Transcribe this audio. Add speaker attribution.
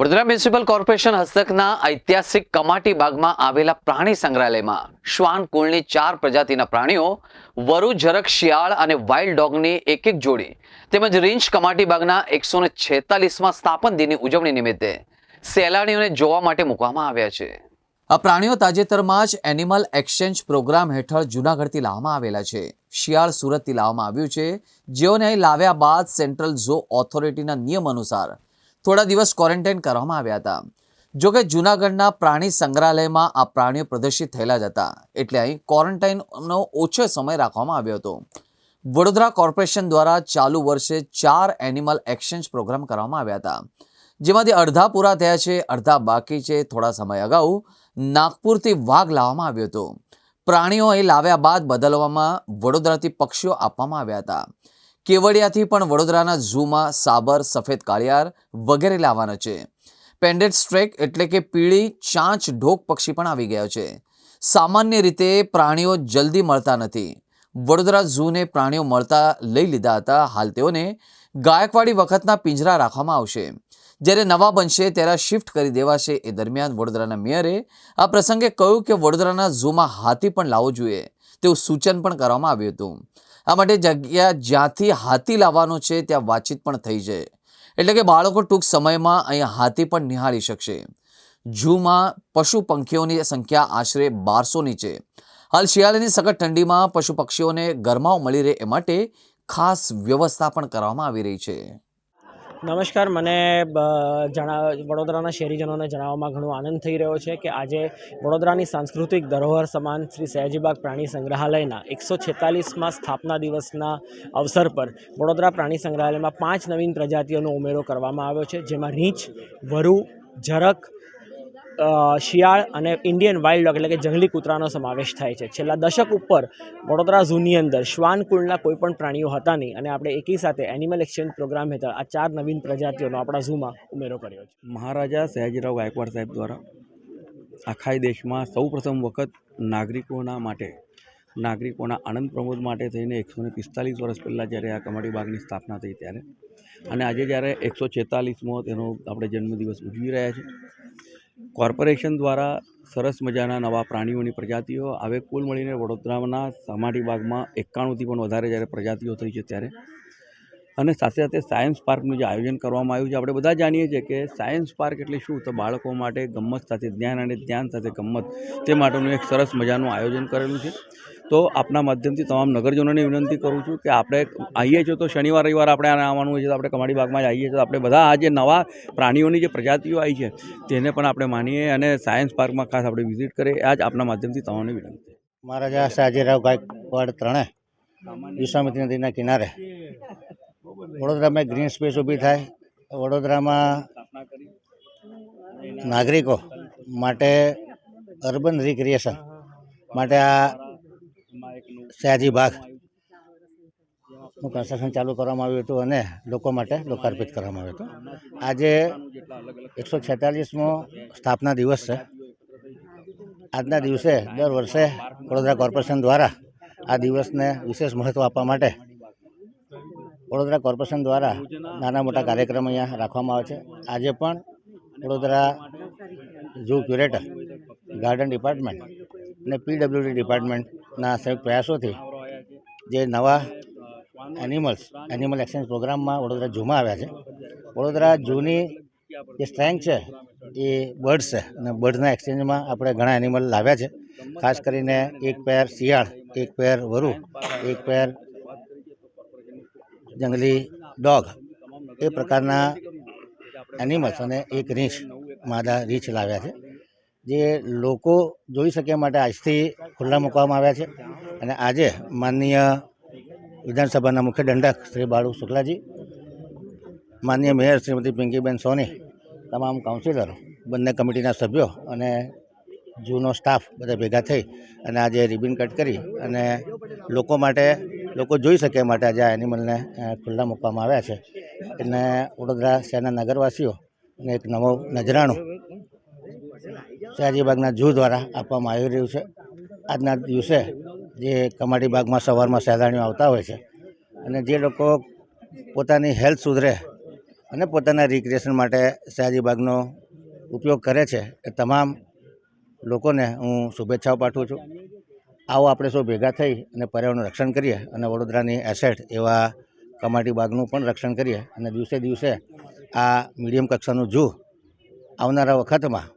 Speaker 1: Vadodara municipal corporation હસ્તકના ઐતિહાસિક કમાટી બાગમાં આવેલા પ્રાણી સંગ્રહાલયમાં શ્વાન કુળની 4 પ્રજાતિના પ્રાણીઓ, વરુ, ઝરખ, શિયાળ અને વાઇલ્ડ ડોગની એક જોડી તેમજ રીંછ કમાટી બાગના 146માં સ્થાપન દિનની ઉજવણી નિમિત્તે સહેલાણીઓને જોવા માટે મૂકવામાં આવ્યા છે। આ પ્રાણીઓ તાજેતરમાં જ એનિમલ એક્સચેન્જ પ્રોગ્રામ હેઠળ જૂનાગઢથી લાવવામાં આવેલા છે। શિયાળ સુરતથી લાવવામાં આવ્યું છે, જેઓને અહીં લાવ્યા બાદ સેન્ટ્રલ ઝૂ ઓથોરિટીના નિયમ અનુસાર થોડા દિવસ ક્વોરન્ટાઇન કરવામાં આવ્યા હતા। જોકે જૂનાગઢના પ્રાણી સંગ્રહાલયમાં આ પ્રાણીઓ પ્રદર્શિત થયેલા જ હતા, એટલે અહીં ક્વોરન્ટાઇનનો ઓછો સમય રાખવામાં આવ્યો હતો। વડોદરા કોર્પોરેશન દ્વારા ચાલુ વર્ષે 4 એનિમલ એક્સચેન્જ પ્રોગ્રામ કરવામાં આવ્યા હતા, જેમાંથી અડધા પૂરા થયા છે, અડધા બાકી છે। થોડા સમય અગાઉ નાગપુરથી વાઘ લાવવામાં આવ્યો હતો। પ્રાણીઓ અહીં લાવ્યા બાદ બદલવામાં વડોદરાથી પક્ષીઓ આપવામાં આવ્યા હતા। કેવડિયાથી પણ વડોદરાના ઝૂમાં સાબર, સફેદ કાળિયાર વગેરે લાવવાના છે। પેન્ડેડ સ્ટ્રેક એટલે કે પીળી ચાંચ ઢોક પક્ષી પણ આવી ગયા છે। સામાન્ય રીતે પ્રાણીઓ જલ્દી મળતા નથી। વડોદરા ઝૂને પ્રાણીઓ મળતા લઈ લીધા હતા। હાલ તેઓને ગાયકવાડી વખતના પિંજરા રાખવામાં આવશે, જ્યારે નવા બનશે ત્યારે શિફ્ટ કરી દેવાશે। એ દરમિયાન વડોદરાના મેયરે આ પ્રસંગે કહ્યું કે વડોદરાના ઝૂમાં હાથી પણ લાવવો જોઈએ તેવું સૂચન પણ કરવામાં આવ્યું હતું। આ માટે જગ્યા જ્યાંથી હાથી લાવવાનો છે ત્યાં વાતચીત પણ થઈ છે, એટલે કે બાળકો ટૂંક સમયમાં અહીંયા હાથી પણ નિહાળી શકશે। ઝૂમાં પશુ પંખીઓની સંખ્યા આશરે 1200ની છે। હાલ શિયાળાની સખત ઠંડીમાં પશુ પક્ષીઓને ગરમાવો મળી રહે એ માટે ખાસ વ્યવસ્થા પણ કરવામાં આવી રહી છે।
Speaker 2: નમસ્કાર, મને વડોદરાના શહેરીજનોને જણાવવામાં ઘણો આનંદ થઈ રહ્યો છે કે આજે વડોદરાની સાંસ્કૃતિક ધરોહર સમાન શ્રી સયાજીબાગ પ્રાણી સંગ્રહાલયના 146મા સ્થાપના દિવસના અવસર પર વડોદરા પ્રાણી સંગ્રહાલયમાં 5 નવીન પ્રજાતિઓનો ઉમેરો કરવામાં આવ્યો છે, જેમાં રીંછ, વરુ, ઝરખ, શિયાળ અને ઇન્ડિયન વાઇલ્ડ ડોગ એટલે કે જંગલી કૂતરાનો સમાવેશ થાય છે। છેલ્લા દશક ઉપર વડોદરા ઝૂની અંદર શ્વાન કુળના કોઈ પણ પ્રાણીઓ હતા નહીં, અને આપણે એકી સાથે એનિમલ એક્સચેન્જ પ્રોગ્રામ હેઠળ આ 4 નવીન પ્રજાતિઓનો આપણા ઝૂમાં ઉમેરો કર્યો છે।
Speaker 3: મહારાજા સયાજીરાવ ગાયકવાડ સાહેબ દ્વારા આખા દેશમાં સૌ પ્રથમ વખત નાગરિકોના આનંદ પ્રમોદ માટે થઈને 145 વર્ષ પહેલાં જ્યારે આ કમાટી બાગની સ્થાપના થઈ ત્યારે, અને આજે જ્યારે 146મો તેનો આપણે જન્મદિવસ ઉજવી રહ્યા છીએ। કોર્પોરેશન દ્વારા સરસ મજાના નવા પ્રાણીઓની પ્રજાતિઓ હવે કુલ મળીને વડોદરાના કમાટી બાગમાં 91થી પણ વધારે જ્યારે પ્રજાતિઓ થઈ છે ત્યારે, અને સાથે સાથે સાયન્સ પાર્કનું જે આયોજન કરવામાં આવ્યું છે, આપણે બધા જાણીએ છીએ કે સાયન્સ પાર્ક એટલે શું, તો બાળકો માટે ગમ્મત સાથે જ્ઞાન અને ધ્યાન સાથે ગમ્મત તે માટેનું એક સરસ મજાનું આયોજન કરેલું છે। તો આપના માધ્યમથી તમામ નગરજનોને વિનંતી કરું છું કે આપણે આવીએ છીએ તો શનિવાર રવિવાર આપણે આને આવવાનું હોય છે, તો આપણે કમાટી બાગમાં જ આવીએ છીએ, તો આપણે બધા આ જે નવા પ્રાણીઓની જે પ્રજાતિઓ આવી છે તેને પણ આપણે માનીએ અને સાયન્સ પાર્કમાં ખાસ આપણે વિઝિટ કરીએ, આ જ આપના માધ્યમથી તમામને વિનંતી।
Speaker 4: મહારાજા સયાજીરાવ ગાયકવાડ ત્રણે વિશ્વામિત્રી નદીના કિનારે વડોદરામાં ગ્રીન સ્પેસ ઊભી થાય, વડોદરામાં નાગરિકો માટે અર્બન રિક્રિએશન માટે આ સયાજી બાગનું કન્સ્ટ્રક્શન ચાલુ કરવામાં આવ્યું હતું અને લોકો માટે લોકાર્પિત કરવામાં આવ્યું હતું। આજે 146મો સ્થાપના દિવસ છે। આજના દિવસે દર વર્ષે વડોદરા કોર્પોરેશન દ્વારા આ દિવસને વિશેષ મહત્ત્વ આપવા માટે વડોદરા કોર્પોરેશન દ્વારા નાના મોટા કાર્યક્રમ અહીંયા રાખવામાં આવે છે। આજે પણ Vadodara zoo curator, garden department અને PWD ડિપાર્ટમેન્ટના સંયુક્ત પ્રયાસોથી જે નવા એનિમલ એક્સચેન્જ પ્રોગ્રામમાં વડોદરા ઝૂમાં આવ્યા છે। વડોદરા ઝૂની જે સ્ટ્રેન્થ છે એ બર્ડ્સ છે, અને બર્ડ્સના એક્સચેન્જમાં આપણે ઘણા એનિમલ લાવ્યા છે। ખાસ કરીને 1 પેર શિયાળ, 1 પેર વરુ, 1 પેર જંગલી ડોગ, એ પ્રકારના એનિમલ્સ અને 1 રીંછ, માદા રીંછ લાવ્યા છે, જે લોકો જોઈ શકે માટે આજથી ખુલ્લા મૂકવામાં આવ્યા છે। અને આજે માનનીય વિધાનસભાના મુખ્ય દંડક શ્રી બાળુ શુક્લાજી, માનનીય મેયર શ્રીમતી પિંકીબેન સોની, તમામ કાઉન્સિલરો, બંને કમિટીના સભ્યો અને ઝૂનો સ્ટાફ બધા ભેગા થઈ અને આજે રિબિન કટ કરી અને લોકો જોઈ શકે માટે આજે આ એનિમલને ખુલ્લા મૂકવામાં આવ્યા છે। અને વડોદરા શહેરના નગરવાસીઓને એક નવો નજરાણું સયાજીબાગના ઝૂ દ્વારા આપવામાં આવી રહ્યું છે। આજના દિવસે જે કમાટી બાગમાં સવારમાં સહેલાણીઓ આવતા હોય છે, અને જે લોકો પોતાની હેલ્થ સુધરે અને પોતાના રિક્રિએશન માટે સયાજી બાગનો ઉપયોગ કરે છે એ તમામ લોકોને હું શુભેચ્છાઓ પાઠવું છું. આવો આપણે સૌ ભેગા થઈ અને પર્યાવરણનું રક્ષણ કરીએ અને વડોદરાની એસેટ એવા કમાટી બાગનું પણ રક્ષણ કરીએ અને દિવસે દિવસે આ મીડિયમ કક્ષાનું ઝૂ આવનારા વખતમાં